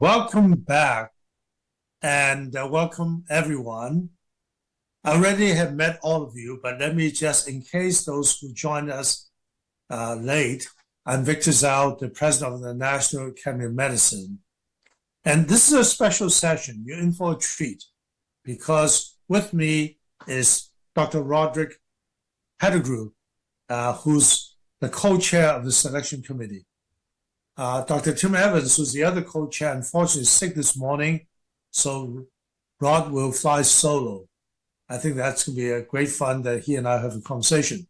Welcome back and welcome everyone. I already have met all of you, but let me just, in case those who joined us late, I'm Victor Zhao, the president of the National Academy of Medicine. And this is a special session. You're in for a treat because with me is Dr. Roderick Pettigrew, who's the co-chair of the selection committee. Dr. Tim Evans, who's the other co-chair, unfortunately is sick this morning, so Rod will fly solo. I think that's going to be a great fun that he and I have a conversation.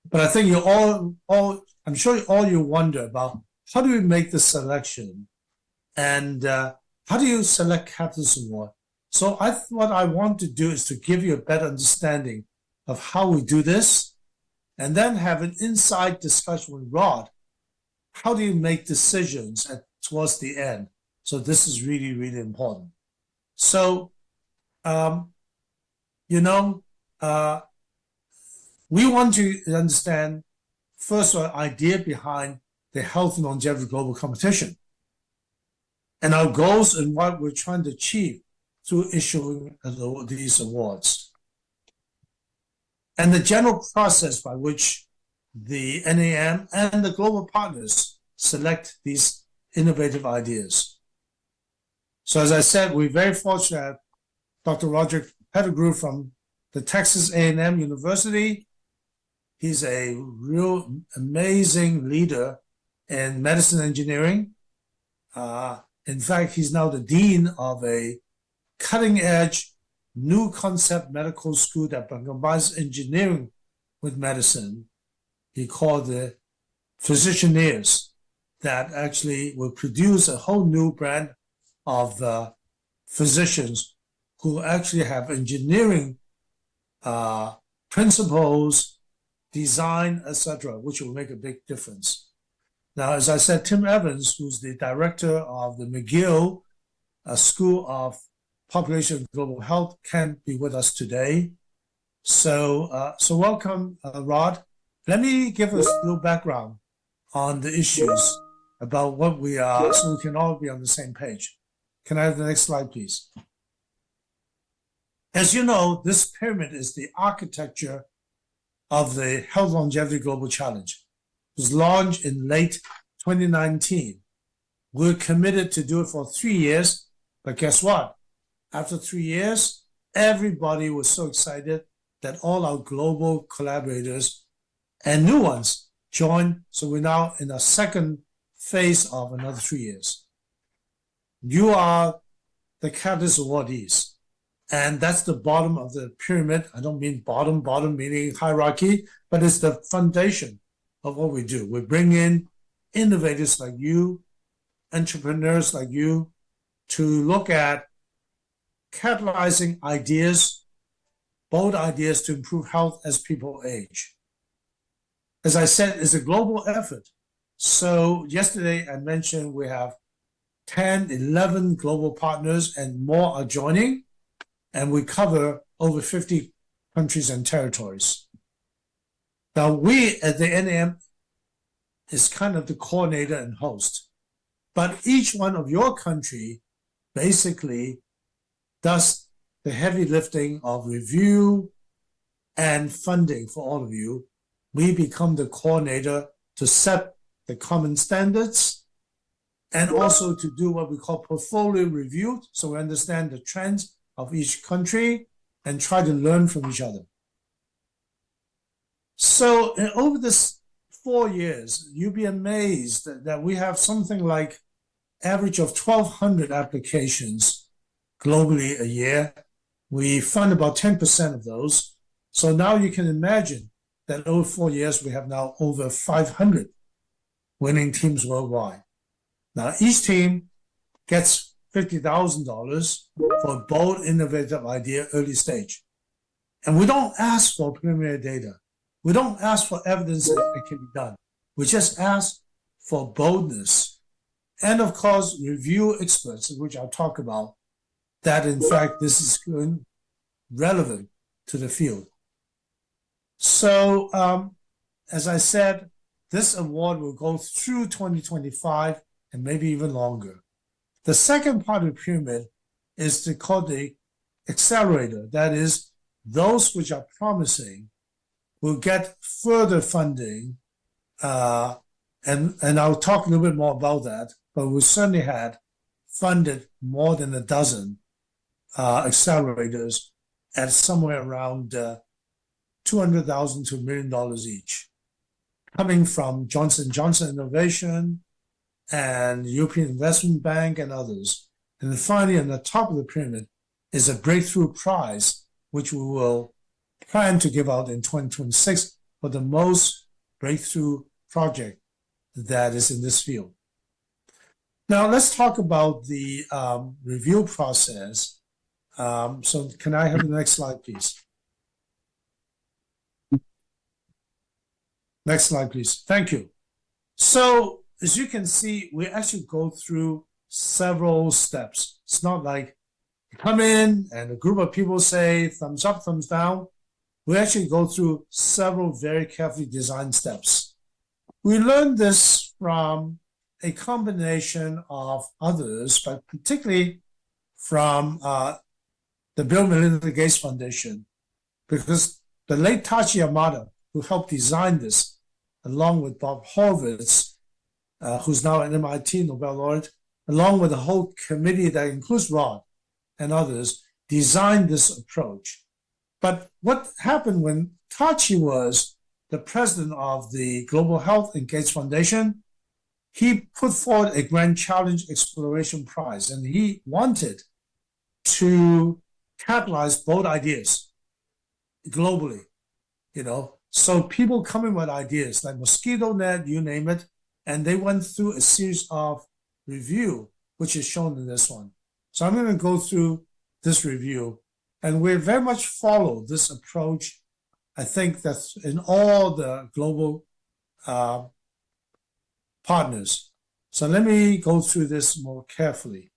But I think you I'm sure all you wonder about how do we make the selection and how do you select Catalyst Award? So what I want to do is to give you a better understanding of how we do this and then have an inside discussion with Rod. How do you make decisions towards the end? So this is really, really important. So, we want to understand first the idea behind the Health and Longevity Global Competition and our goals and what we're trying to achieve through issuing these awards. And the general process by which the NAM and the global partners select these innovative ideas. So as I said, we're very fortunate Dr. Roderick Pettigrew from the Texas A&M University. He's a real amazing leader in medicine engineering. In fact, he's now the dean of a cutting-edge new concept medical school that combines engineering with medicine. He called the Physicianeers that actually will produce a whole new brand of physicians who actually have engineering principles, design, etc., which will make a big difference. Now, as I said, Tim Evans, who's the director of the McGill School of Population and Global Health, can't be with us today. So welcome, Rod. Let me give us a little background on the issues about what we are so we can all be on the same page. Can I have the next slide, please? As you know, this pyramid is the architecture of the Health Longevity Global Challenge. It was launched in late 2019. We're committed to do it for 3 years, but guess what? After 3 years, everybody was so excited that all our global collaborators and new ones join. So we're now in the second phase of another 3 years. You are the Catalyst awardees, and that's the bottom of the pyramid. I don't mean bottom meaning hierarchy, but it's the foundation of what we do. We bring in innovators like you, entrepreneurs like you, to look at catalyzing ideas, bold ideas to improve health as people age. As I said, it's a global effort. So yesterday I mentioned we have 10, 11 global partners and more are joining, and we cover over 50 countries and territories. Now we at the NAM is kind of the coordinator and host, but each one of your country basically does the heavy lifting of review and funding for all of you. We become the coordinator to set the common standards and also to do what we call portfolio review, so we understand the trends of each country and try to learn from each other. So over this 4 years, you'll be amazed that we have something like average of 1,200 applications globally a year. We fund about 10% of those. So now you can imagine that over 4 years, we have now over 500 winning teams worldwide. Now, each team gets $50,000 for a bold, innovative idea early stage. And we don't ask for preliminary data. We don't ask for evidence that it can be done. We just ask for boldness. And of course, review experts, which I'll talk about, that in fact, this is relevant to the field. So, as I said, this award will go through 2025 and maybe even longer. The second part of the pyramid is called the accelerator. That is, those which are promising will get further funding. And I'll talk a little bit more about that, but we certainly had funded more than a dozen accelerators at somewhere around $200,000 to $1 million each, coming from Johnson & Johnson Innovation and European Investment Bank and others. And then finally, on the top of the pyramid is a breakthrough prize, which we will plan to give out in 2026 for the most breakthrough project that is in this field. Now, let's talk about the review process. So can I have the next slide, please? Next slide, please. Thank you. So as you can see, we actually go through several steps. It's not like you come in and a group of people say thumbs up, thumbs down. We actually go through several very carefully designed steps. We learned this from a combination of others, but particularly from the Bill and Melinda Gates Foundation, because the late Tachi Yamada, who helped design this, along with Bob Horvitz, who's now an MIT Nobel laureate, along with a whole committee that includes Rod and others, designed this approach. But what happened when Tachi was the president of the Global Health and Gates Foundation, he put forward a Grand Challenge Exploration Prize, and he wanted to catalyze both ideas globally, So people come in with ideas like mosquito net, you name it, and they went through a series of review, which is shown in this one. So I'm going to go through this review, and we very much follow this approach. I think that's in all the global partners. So let me go through this more carefully.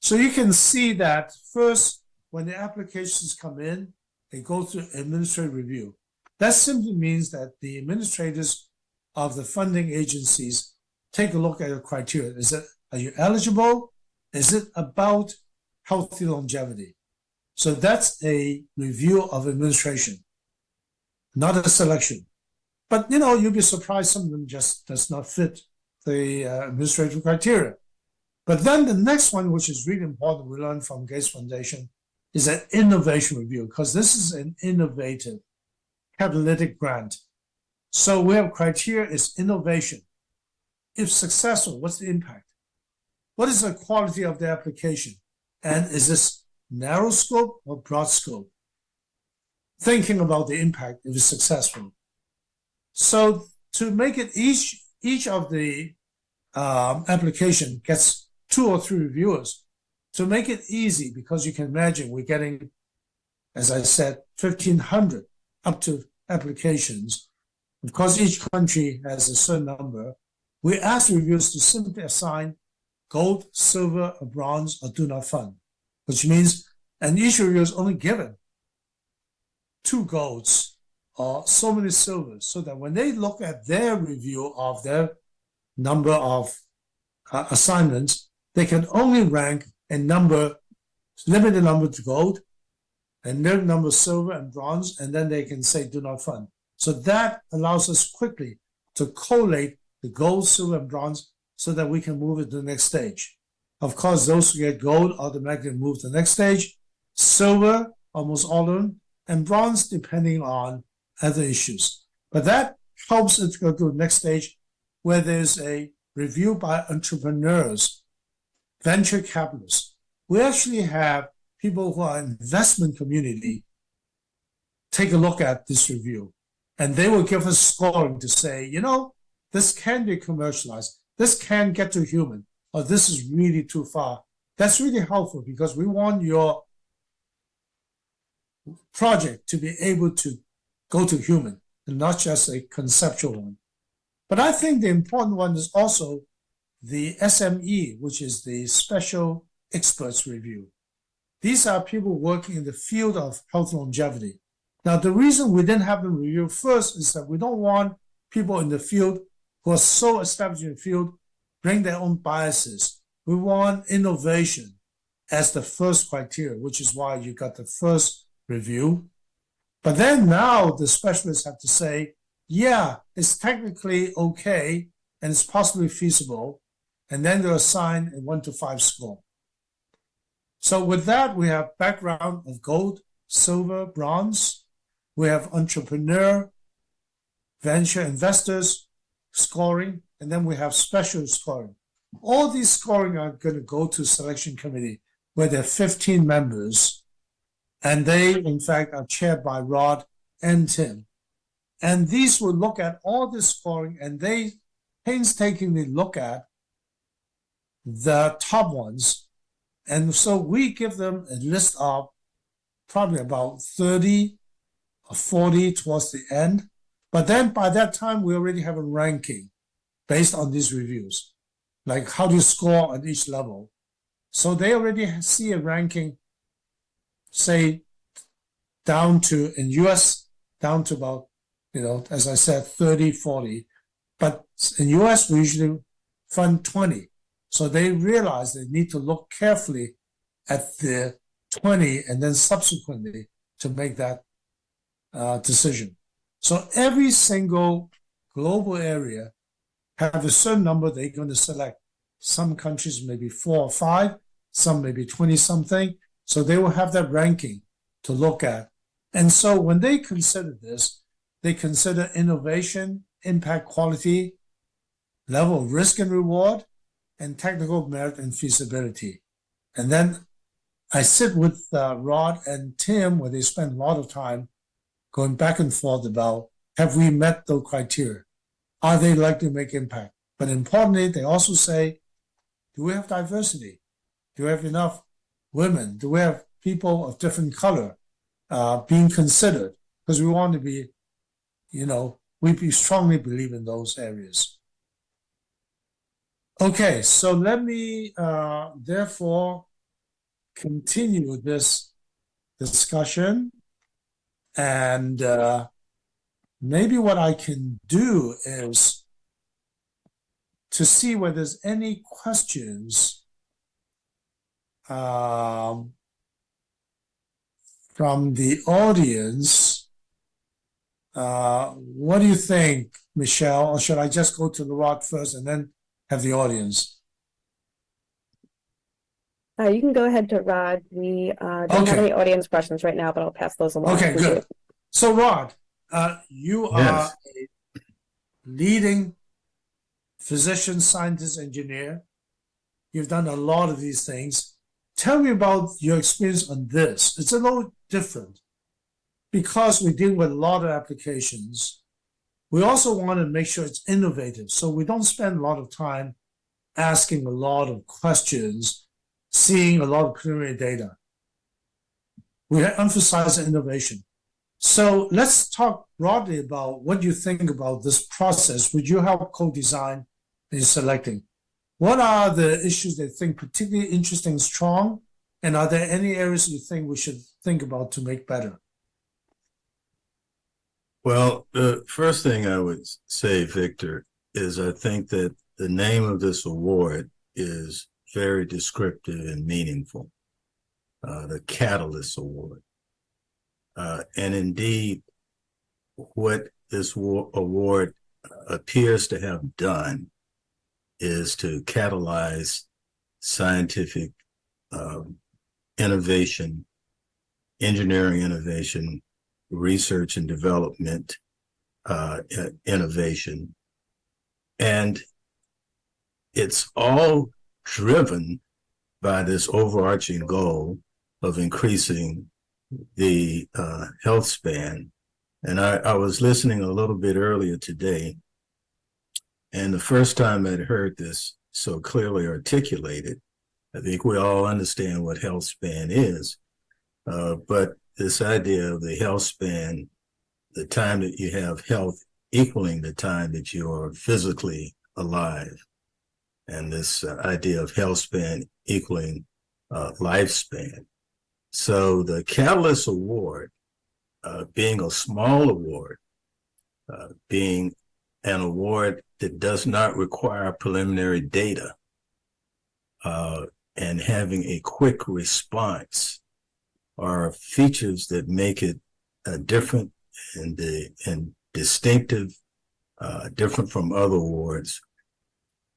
So you can see that first, when the applications come in, they go through administrative review. That simply means that the administrators of the funding agencies take a look at your criteria. Are you eligible? Is it about healthy longevity? So that's a review of administration, not a selection. But you'll be surprised some of them just does not fit the administrative criteria. But then the next one, which is really important, we learned from Gates Foundation, is an innovation review, because this is an innovative catalytic grant. So we have criteria is innovation. If successful, what's the impact? What is the quality of the application? And is this narrow scope or broad scope? Thinking about the impact if it's successful. So to make it each of the application gets 2 or 3 reviewers. To make it easy, because you can imagine we're getting, as I said, 1,500 up to applications. Of course, each country has a certain number. We ask reviewers to simply assign gold, silver, or bronze, or do not fund, which means an each reviewer is only given 2 golds or so many silvers, so that when they look at their review of their number of assignments, they can only rank a limited number to gold, and limited number of silver and bronze, and then they can say do not fund. So that allows us quickly to collate the gold, silver, and bronze so that we can move it to the next stage. Of course, those who get gold automatically move to the next stage, silver, almost all of them, and bronze depending on other issues. But that helps it to go to the next stage where there's a review by entrepreneurs, venture capitalists. We actually have people who are investment community take a look at this review, and they will give us scoring to say, this can be commercialized, this can get to human, or this is really too far. That's really helpful because we want your project to be able to go to human and not just a conceptual one. But I think the important one is also the SME, which is the Special Experts Review. These are people working in the field of health longevity. Now, the reason we didn't have them review first is that we don't want people in the field who are so established in the field bring their own biases we want innovation as the first criteria, which is why you got the first review. But then now the specialists have to say, yeah, it's technically okay and it's possibly feasible. And then they'll assign a 1 to 5 score. So with that, we have background of gold, silver, bronze. We have entrepreneur, venture investors scoring, and then we have special scoring. All these scoring are going to go to selection committee where there are 15 members, and they, in fact, are chaired by Rod and Tim. And these will look at all this scoring, and they painstakingly look at the top ones. And so we give them a list of probably about 30 or 40 towards the end. But then by that time, we already have a ranking based on these reviews, like how do you score on each level. So they already see a ranking, say, down to, in US, down to about, as I said, 30, 40. But in US, we usually fund 20. So they realize they need to look carefully at the 20 and then subsequently to make that decision. So every single global area have a certain number they're going to select. Some countries maybe 4 or 5, some maybe 20 something. So they will have that ranking to look at. And so when they consider this, they consider innovation, impact, quality, level of risk and reward, and technical merit and feasibility. And then I sit with Rod and Tim where they spend a lot of time going back and forth about, have we met those criteria? Are they likely to make impact? But importantly, they also say, do we have diversity? Do we have enough women? Do we have people of different color being considered? Because we want to be, we strongly believe in those areas. Okay, so let me therefore continue this discussion, and maybe what I can do is to see whether there's any questions from the audience. What do you think, Michelle? Or should I just go to the Rod first and then have the audience? You can go ahead to Rod. We don't have any audience questions right now, but I'll pass those along. Okay, good. So Rod, you are Yes. a leading physician, scientist, engineer. You've done a lot of these things. Tell me about your experience on this. It's a little different because we deal with a lot of applications. We also want to make sure it's innovative, so we don't spend a lot of time asking a lot of questions, seeing a lot of preliminary data. We emphasize innovation. So let's talk broadly about what you think about this process. Would you help co-design in selecting? What are the issues that you think particularly interesting and strong? And are there any areas you think we should think about to make better? Well, the first thing I would say, Victor, is I think that the name of this award is very descriptive and meaningful, the Catalyst Award. And indeed, what this award appears to have done is to catalyze scientific innovation, engineering innovation, research and development innovation. And it's all driven by this overarching goal of increasing the health span. And I was listening a little bit earlier today, and the first time I'd heard this so clearly articulated, I think we all understand what health span is, but this idea of the health span, the time that you have health equaling the time that you are physically alive, and this idea of health span equaling lifespan. So the Catalyst Award, being a small award, being an award that does not require preliminary data, and having a quick response are features that make it different and distinctive, different from other awards,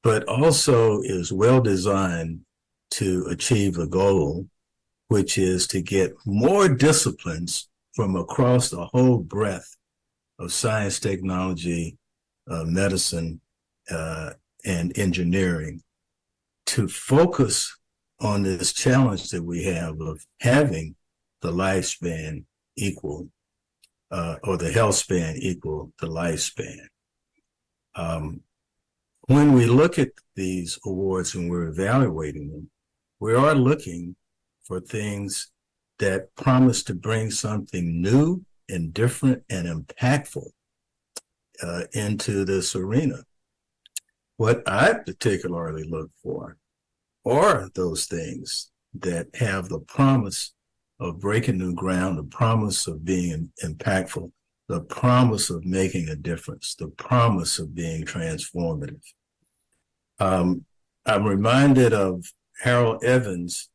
but also is well designed to achieve a goal, which is to get more disciplines from across the whole breadth of science, technology, medicine, and engineering to focus on this challenge that we have of having the lifespan equal, or the health span equal the lifespan. When we look at these awards and we're evaluating them, we are looking for things that promise to bring something new and different and impactful into this arena. What I particularly look for are those things that have the promise of breaking new ground, the promise of being impactful, the promise of making a difference, the promise of being transformative. I'm reminded of Harold Evans,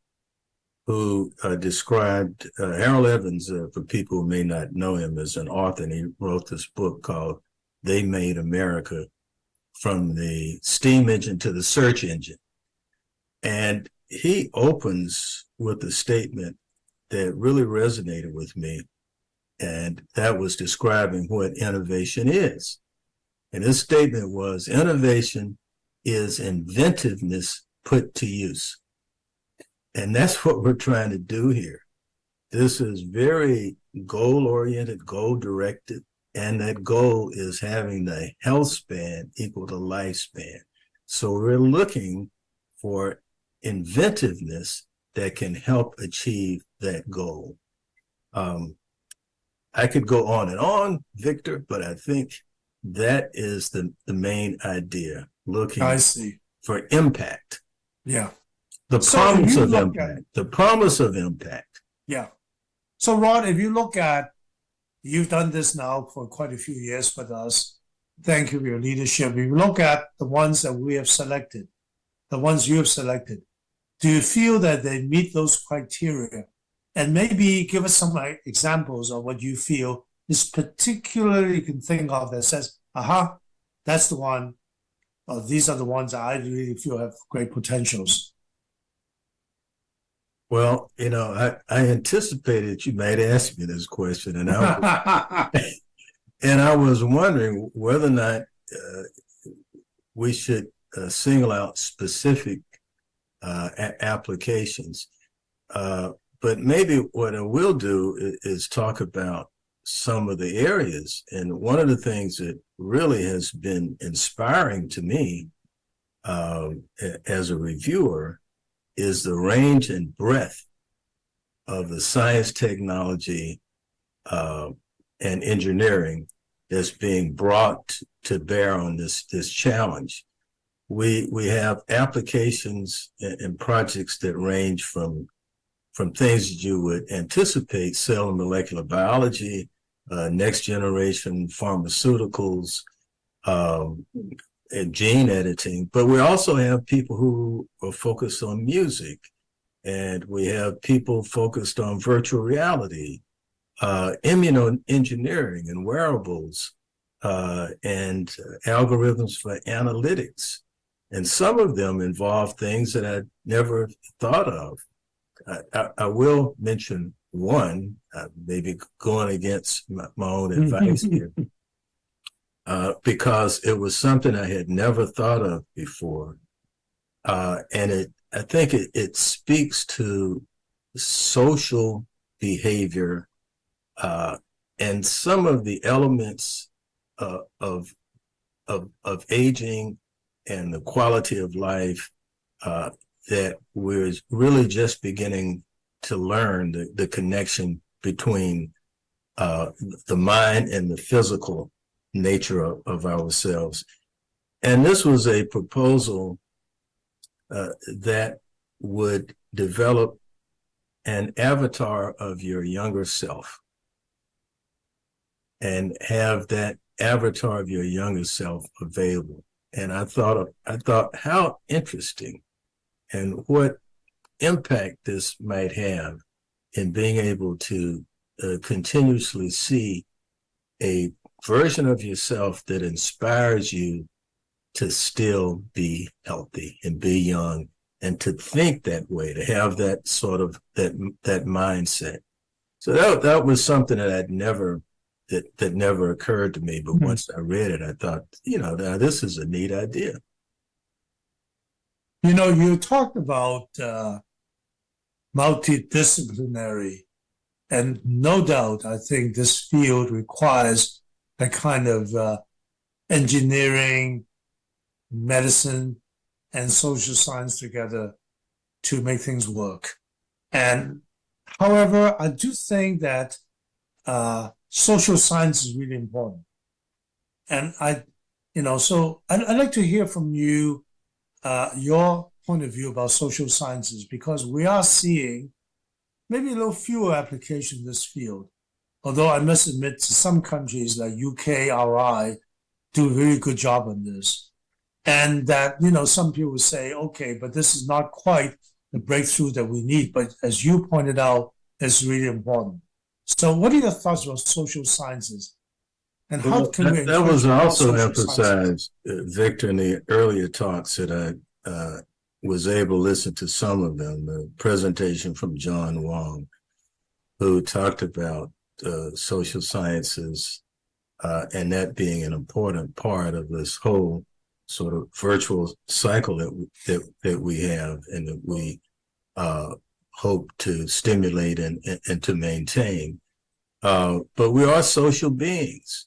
who described, Harold Evans, for people who may not know him, is an author, and he wrote this book called They Made America, From the Steam Engine to the Search Engine. And he opens with a statement that really resonated with me, and that was describing what innovation is. And his statement was, innovation is inventiveness put to use. And that's what we're trying to do here. This is very goal-oriented, goal-directed, and that goal is having the health span equal to lifespan. So we're looking for inventiveness that can help achieve that goal. I could go on, Victor, but I think that is the main idea, looking I see. for impact. Yeah. The So promise if you of look impact. at- The promise of impact. Yeah. So Rod, if you look at, you've done this now for quite a few years with us. Thank you for your leadership. If you look at the ones that we have selected, the ones you have selected, do you feel that they meet those criteria? And maybe give us some examples of what you feel is particularly you can think of that says, aha, that's the one, or these are the ones that I really feel have great potentials. Well, I anticipated you might ask me this question, and I was wondering whether or not we should single out specific applications. But maybe what I will do is talk about some of the areas. And one of the things that really has been inspiring to me as a reviewer is the range and breadth of the science, technology, and engineering that's being brought to bear on this challenge. We have applications and projects that range from things that you would anticipate: cell and molecular biology, next generation pharmaceuticals, and gene editing. But we also have people who are focused on music, and we have people focused on virtual reality, immunoengineering and wearables, and algorithms for analytics. And some of them involve things that I never thought of. I will mention one, maybe going against my own advice here, because it was something I had never thought of before. And I think it speaks to social behavior and some of the elements of aging and the quality of life that we're really just beginning to learn the connection between the mind and the physical nature of ourselves. And this was a proposal that would develop an avatar of your younger self and have that avatar of your younger self available. And I thought how interesting and what impact this might have in being able to continuously see a version of yourself that inspires you to still be healthy and be young and to think that way, to have that sort of that mindset. So that was something that that never occurred to me. But once I read it, I thought, now this is a neat idea. You talked about multidisciplinary, and no doubt, I think this field requires a kind of engineering, medicine, and social science together to make things work. And however, I do think that social science is really important. And so I'd like to hear from you your point of view about social sciences, because we are seeing maybe a little fewer applications in this field. Although I must admit, some countries like UK, RI do a very good job on this. And that, some people say, okay, but this is not quite the breakthrough that we need. But as you pointed out, it's really important. So what are your thoughts about social sciences? And how can we that was also emphasized, Victor, in the earlier talks that I was able to listen to some of them, the presentation from John Wong, who talked about social sciences and that being an important part of this whole sort of virtual cycle that we have and that we hope to stimulate and to maintain. But we are social beings.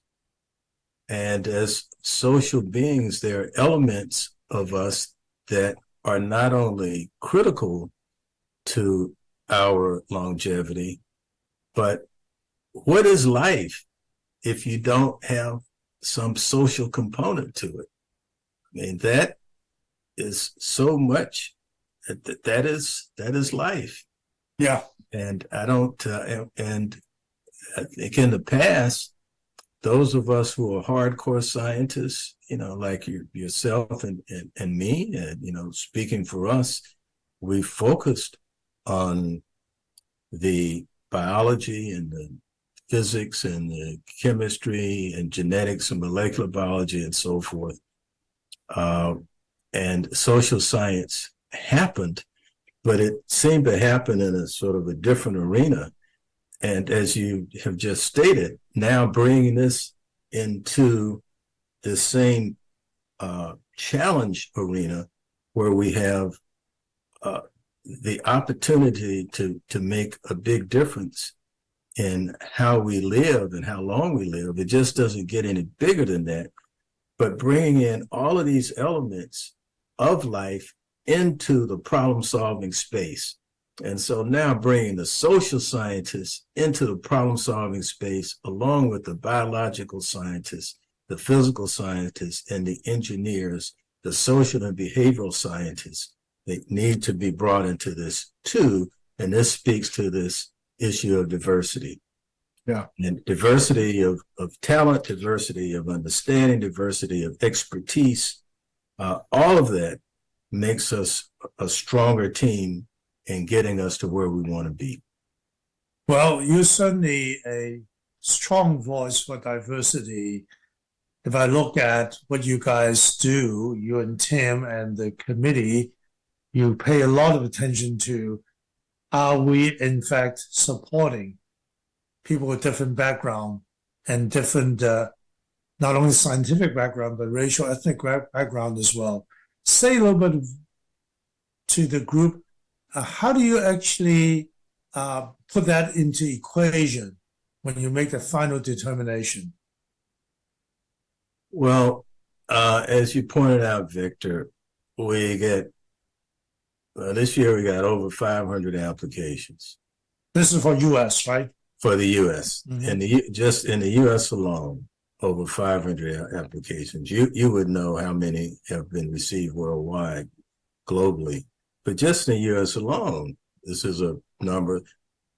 And as social beings, there are elements of us that are not only critical to our longevity, but what is life if you don't have some social component to it? I mean, that is so much, that is life. Yeah. And I don't, and I think in the past, those of us who are hardcore scientists, like yourself and me, and, speaking for us, we focused on the biology and the physics and the chemistry and genetics and molecular biology and so forth. And social science happened, but it seemed to happen in a sort of a different arena. And as you have just stated, now bringing this into the same challenge arena where we have the opportunity to make a big difference in how we live and how long we live. It just doesn't get any bigger than that. But bringing in all of these elements of life into the problem-solving space. And so now bringing the social scientists into the problem-solving space, along with the biological scientists, the physical scientists, and the engineers, the social and behavioral scientists, they need to be brought into this too. And this speaks to this issue of diversity. Yeah. And diversity of talent, diversity of understanding, diversity of expertise, all of that makes us a stronger team in getting us to where we want to be. Well, you're certainly a strong voice for diversity. If I look at what you guys do, you and Tim and the committee, you pay a lot of attention to, are we in fact supporting people with different background and different, not only scientific background, but racial, ethnic background as well. Say a little bit to the group, how do you actually put that into equation when you make the final determination? Well, as you pointed out, Victor, we get, this year we got over 500 applications. This is for U.S., right? For the U.S. Mm-hmm. Just in the U.S. alone, over 500 applications. You would know how many have been received worldwide, globally. But just in the U.S. alone, this is a number.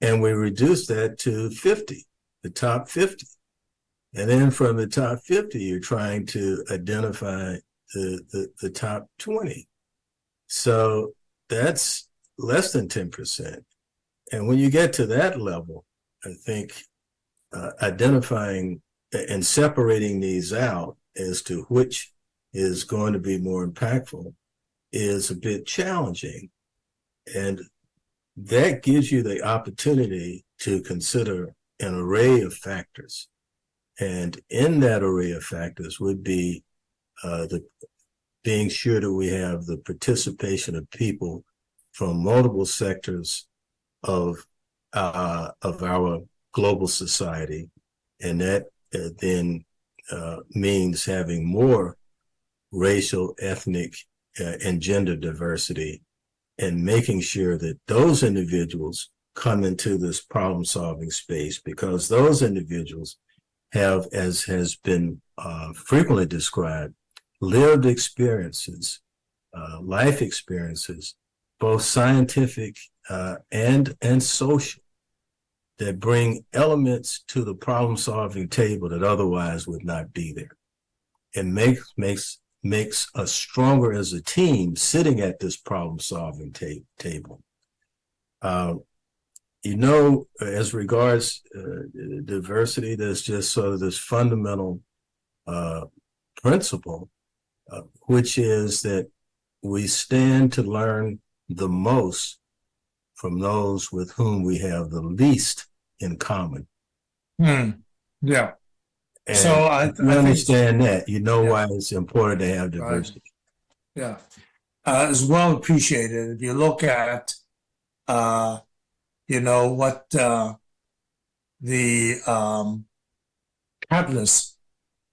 And we reduced that to 50, the top 50. And then from the top 50, you're trying to identify the top 20. So that's less than 10%. And when you get to that level, I think identifying and separating these out as to which is going to be more impactful is a bit challenging. And that gives you the opportunity to consider an array of factors. And in that array of factors would be the being sure that we have the participation of people from multiple sectors of our global society, and that then means having more racial, ethnic, and gender diversity, and making sure that those individuals come into this problem-solving space, because those individuals have, as has been frequently described, lived experiences, life experiences, both scientific and social, that bring elements to the problem-solving table that otherwise would not be there, and makes us stronger as a team sitting at this problem-solving table. As regards diversity, there's just sort of this fundamental principle, which is that we stand to learn the most from those with whom we have the least in common. Yeah. And So I understand that, yeah, why it's important to have diversity. Right. Yeah. It's well appreciated. If you look at, what the catalyst,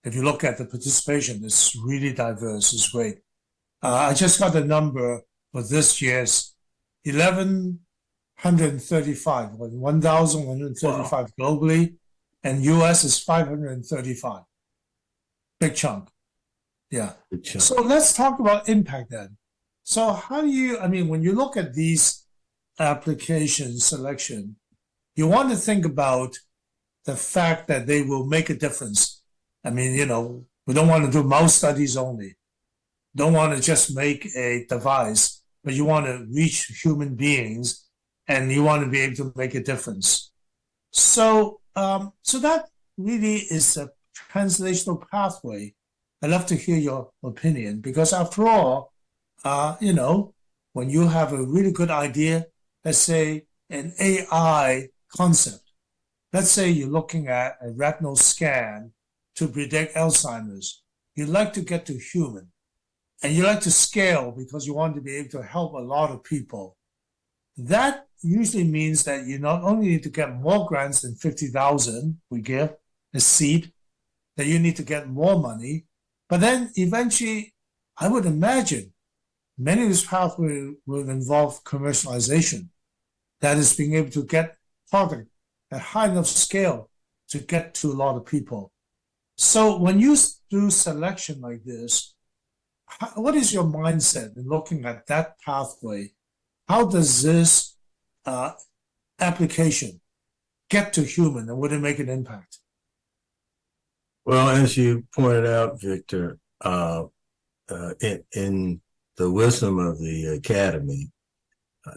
if you look at the participation, it's really diverse. It's great. I just got the number for this year's 1,135, 1,135 globally, and US is 535. Big chunk. Yeah. Good job. So let's talk about impact then. So how do you, when you look at these application selection, you want to think about the fact that they will make a difference. We don't want to do mouse studies only. Don't want to just make a device, but you want to reach human beings and you want to be able to make a difference. So, so that really is a translational pathway. I'd love to hear your opinion, because after all, when you have a really good idea, let's say an AI concept, let's say you're looking at a retinal scan to predict Alzheimer's, you'd like to get to human, and you like to scale because you want to be able to help a lot of people. That usually means that you not only need to get more grants than 50,000 we give a seed, that you need to get more money, but then eventually, I would imagine many of these pathways will involve commercialization. That is, being able to get product at high enough scale to get to a lot of people. So when you do selection like this, what is your mindset in looking at that pathway? How does this application get to human, and would it make an impact? Well, as you pointed out, Victor, in the wisdom of the Academy,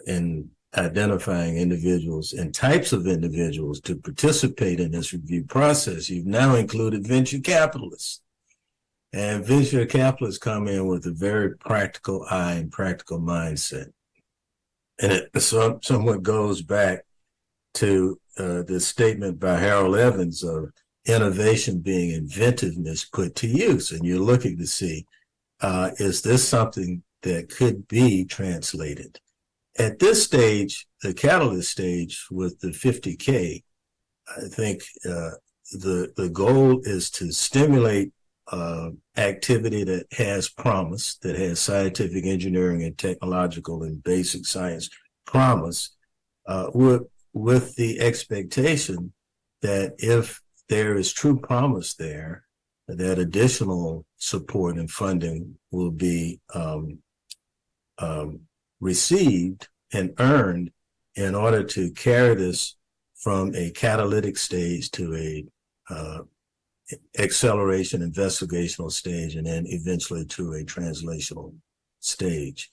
in identifying individuals and types of individuals to participate in this review process, you've now included venture capitalists. And venture capitalists come in with a very practical eye and practical mindset. And it somewhat goes back to the statement by Harold Evans of innovation being inventiveness put to use. And you're looking to see, is this something that could be translated? At this stage, the catalyst stage with the 50K, I think the goal is to stimulate activity that has promise, that has scientific, engineering, and technological and basic science promise, with the expectation that if there is true promise there, that additional support and funding will be received and earned in order to carry this from a catalytic stage to a acceleration investigational stage, and then eventually to a translational stage.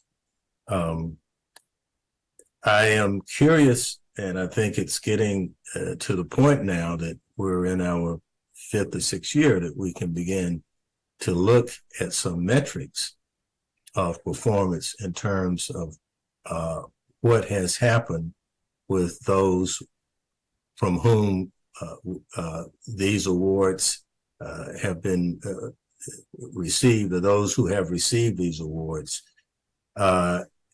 I am curious, and I think it's getting to the point now that we're in our fifth or sixth year that we can begin to look at some metrics of performance in terms of what has happened with those from whom these awards have been received, or those who have received these awards,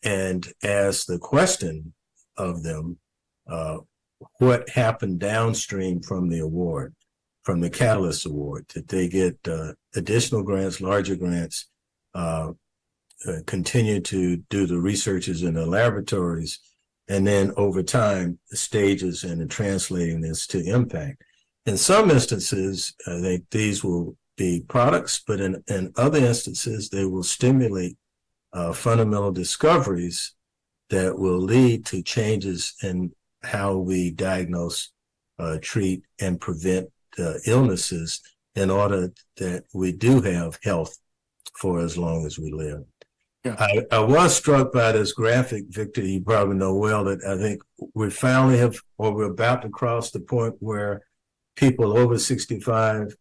and ask the question of them, what happened downstream from the award, from the Catalyst Award? Did they get additional grants, larger grants, continue to do the researches in the laboratories, and then over time, the stages and translating this to impact? In some instances, I think these will be products, but in other instances, they will stimulate fundamental discoveries that will lead to changes in how we diagnose, treat, and prevent illnesses in order that we do have health for as long as we live. Yeah. I was struck by this graphic, Victor, you probably know well, that I think we finally have, or we're about to cross the point where people over 65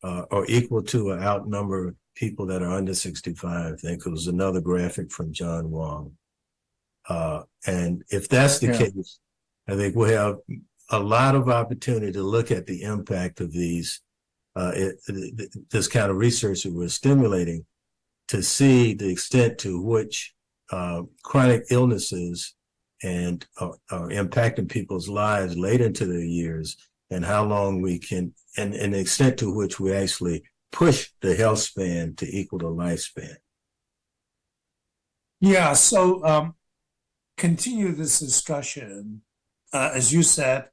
are equal to or outnumber people that are under 65. I think it was another graphic from John Wong. And if that's the case, I think we'll have a lot of opportunity to look at the impact of these, this kind of research that we're stimulating, to see the extent to which chronic illnesses and are impacting people's lives late into their years, and how long we can, and the extent to which we actually push the health span to equal the lifespan. Yeah, so continue this discussion. As you said,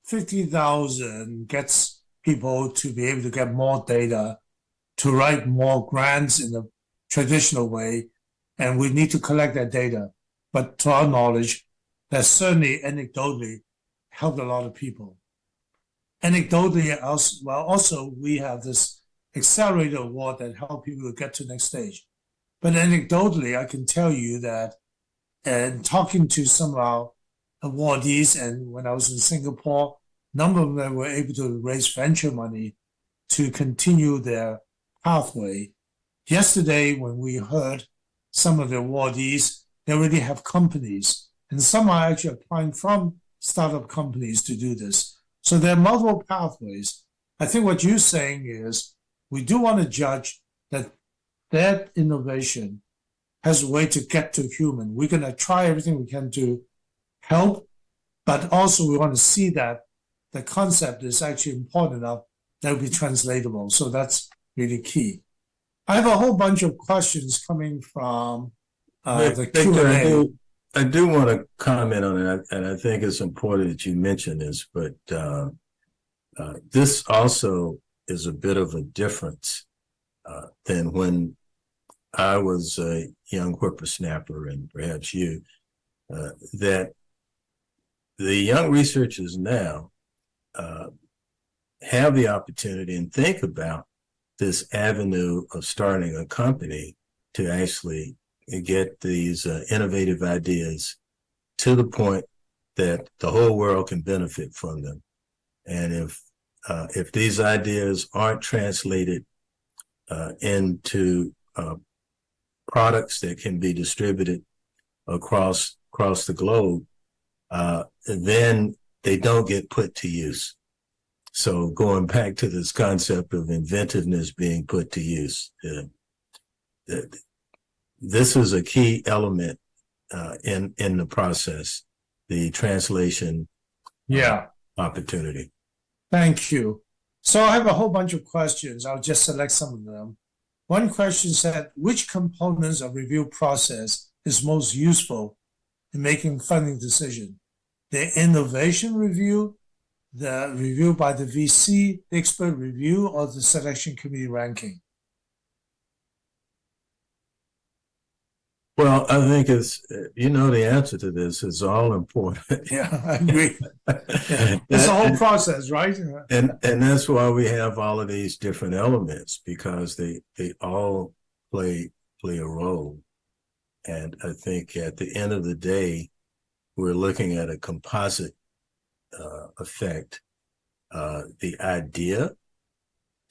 50,000 gets people to be able to get more data, to write more grants in the traditional way, and we need to collect that data. But to our knowledge, that certainly anecdotally helped a lot of people. Anecdotally, also we have this accelerator award that help people to get to the next stage. But anecdotally, I can tell you that, and talking to some of our awardees, and when I was in Singapore, a number of them were able to raise venture money to continue their pathway. Yesterday, when we heard some of the awardees, they already have companies, and some are actually applying from startup companies to do this. So there are multiple pathways. I think what you're saying is we do want to judge that innovation has a way to get to human. We're going to try everything we can to help, but also we want to see that the concept is actually important enough that will be translatable. So that's really key. I have a whole bunch of questions coming from the Q&A. I do want to comment on it, and I think it's important that you mention this, but this also is a bit of a difference than when I was a young whippersnapper, and perhaps you, that the young researchers now have the opportunity and think about this avenue of starting a company to actually get these innovative ideas to the point that the whole world can benefit from them. And if these ideas aren't translated into products that can be distributed across the globe, then they don't get put to use. So going back to this concept of inventiveness being put to use, this is a key element in the process, the translation opportunity. Thank you. So I have a whole bunch of questions. I'll just select some of them. One question said, which components of review process is most useful in making funding decision? The innovation review, the review by the VC, the expert review, or the selection committee ranking? Well, I think the answer to this is all important. Yeah, I agree. It's a whole process, right? And that's why we have all of these different elements, because they all play a role. And I think at the end of the day, we're looking at a composite effect. The idea,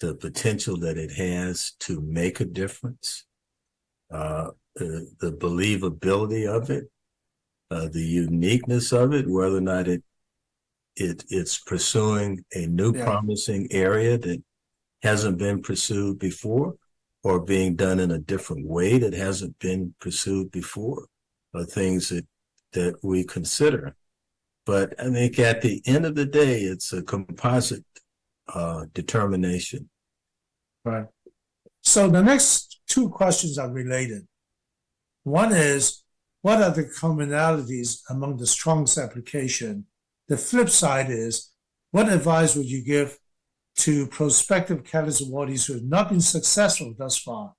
the potential that it has to make a difference, the believability of it, the uniqueness of it, whether or not it's pursuing a new promising area that hasn't been pursued before, or being done in a different way that hasn't been pursued before, are things that we consider. But I think at the end of the day, it's a composite determination. Right. So the next two questions are related. One is, what are the commonalities among the strongest application? The flip side is, what advice would you give to prospective catalyst awardees who have not been successful thus far?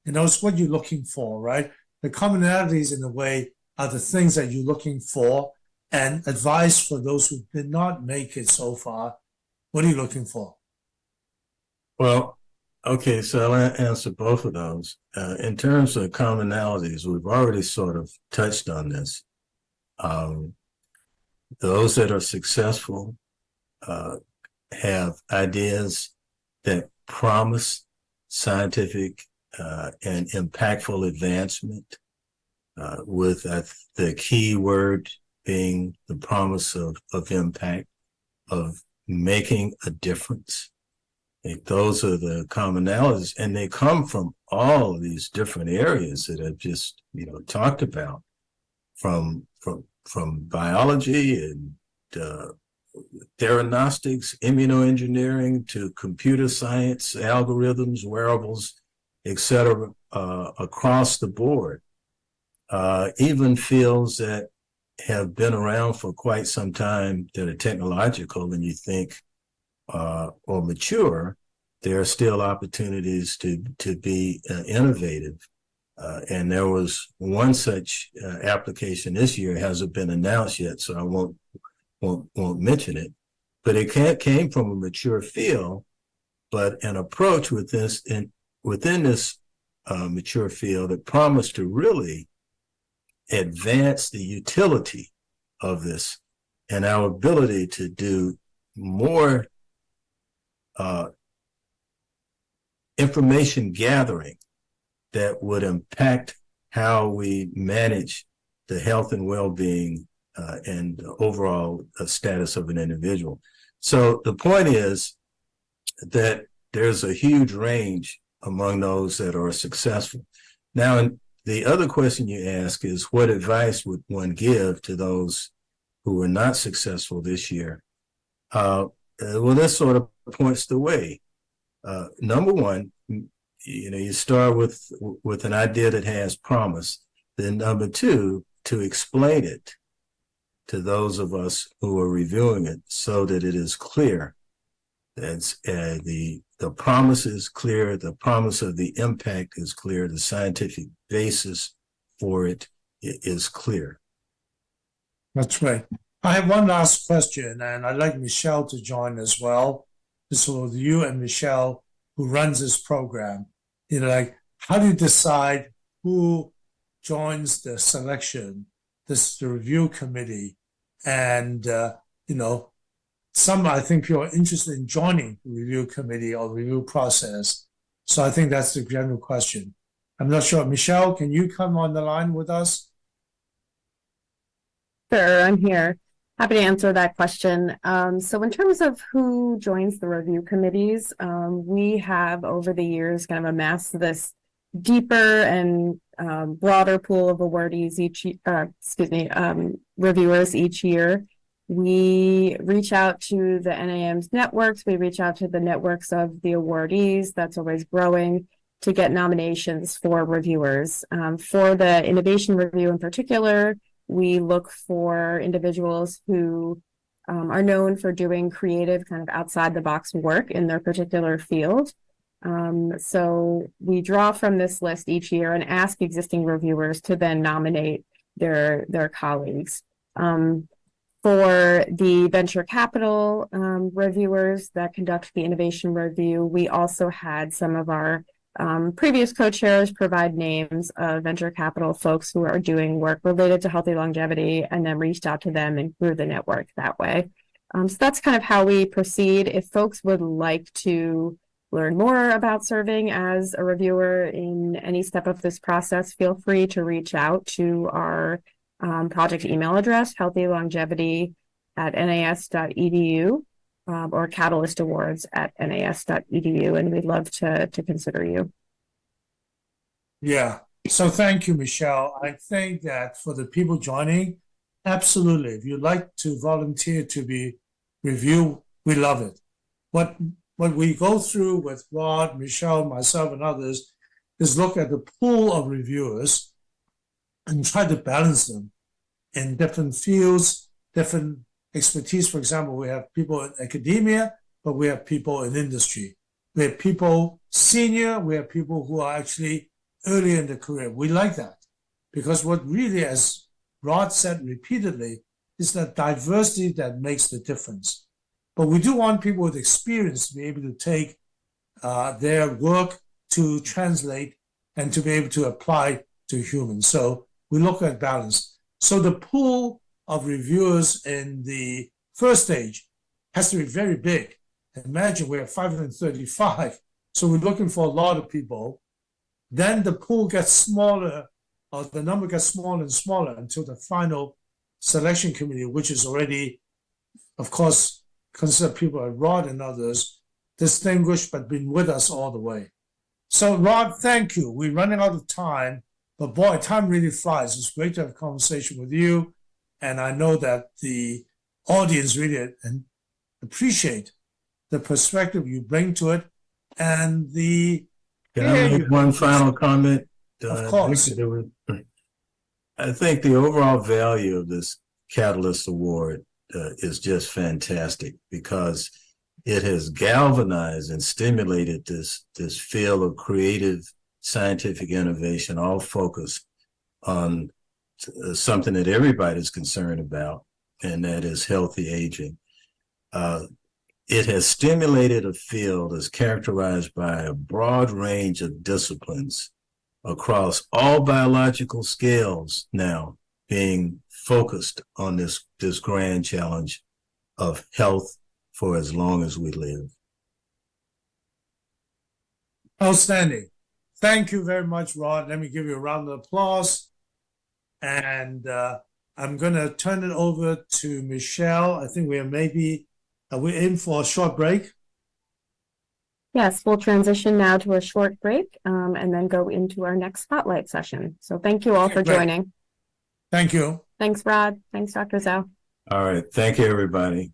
You know, it's what you're looking for, right? The commonalities in a way are the things that you're looking for, and advice for those who did not make it so far. What are you looking for? Well, okay, so I'll answer both of those. In terms of commonalities, we've already sort of touched on this. Those that are successful have ideas that promise scientific and impactful advancement, with the key word being the promise of impact, of making a difference. I think those are the commonalities, and they come from all of these different areas that I've just talked about, from biology and theranostics, immunoengineering, to computer science, algorithms, wearables, etc., across the board. Even fields that have been around for quite some time that are technological, and you think or mature, there are still opportunities to be innovative. And there was one such application this year. It hasn't been announced yet, so I won't mention it. But it came from a mature field, but an approach within this mature field that promised to really advance the utility of this and our ability to do more information gathering that would impact how we manage the health and well-being and the overall status of an individual. So the point is that there's a huge range among those that are successful. Now, the other question you ask is, what advice would one give to those who were not successful this year? Well, this sort of points the way. Number one, you start with an idea that has promise. Then number two, to explain it to those of us who are reviewing it so that it is clear. That's the promise is clear, the promise of the impact is clear, the scientific basis for it is clear. That's right. I have one last question, and I'd like Michelle to join as well. This is with you and Michelle, who runs this program. How do you decide who joins the selection, the review committee? And, some, I think, you're interested in joining the review committee or review process. So I think that's the general question. I'm not sure. Michelle, can you come on the line with us? Sure, I'm here. Happy to answer that question. So in terms of who joins the review committees, we have over the years kind of amassed this deeper and broader pool of awardees reviewers each year. We reach out to the NAM's networks. We reach out to the networks of the awardees. That's always growing, to get nominations for reviewers. For the innovation review in particular, we look for individuals who are known for doing creative, kind of outside the box work in their particular field. So we draw from this list each year and ask existing reviewers to then nominate their colleagues. For the venture capital reviewers that conduct the innovation review, we also had some of our previous co-chairs provide names of venture capital folks who are doing work related to healthy longevity and then reached out to them and grew the network that way. So that's kind of how we proceed. If folks would like to learn more about serving as a reviewer in any step of this process, feel free to reach out to our project email address, healthylongevity@nas.edu, or catalystawards@nas.edu, and we'd love to consider you. Yeah. So thank you, Michelle. I think that for the people joining, absolutely. If you'd like to volunteer to be reviewed, we love it. What we go through with Rod, Michelle, myself, and others is look at the pool of reviewers and try to balance them in different fields, different expertise. For example, we have people in academia, but we have people in industry. We have people senior, we have people who are actually early in the career. We like that because what really, as Rod said repeatedly, is that diversity that makes the difference. But we do want people with experience to be able to take their work to translate and to be able to apply to humans. So we look at balance. So the pool of reviewers in the first stage has to be very big. Imagine we have 535. So we're looking for a lot of people. Then the pool gets smaller, or the number gets smaller and smaller until the final selection committee, which is already, of course, consider people like Rod and others, distinguished but been with us all the way. So Rod, thank you. We're running out of time, but boy, time really flies. It's great to have a conversation with you. And I know that the audience really appreciate the perspective you bring to it and the... Can I make one final comment? Of course. I think the overall value of this Catalyst Award is just fantastic because it has galvanized and stimulated this field of creative scientific innovation, all focused on something that everybody's concerned about, and that is healthy aging. It has stimulated a field that's characterized by a broad range of disciplines across all biological scales now being focused on this grand challenge of health for as long as we live. Outstanding. Thank you very much, Rod. Let me give you a round of applause. And I'm going to turn it over to Michelle. I think we're in for a short break. Yes, we'll transition now to a short break and then go into our next spotlight session. So thank you all for joining. Thank you. Thanks, Rod. Thanks, Dr. Zhao. All right. Thank you, everybody.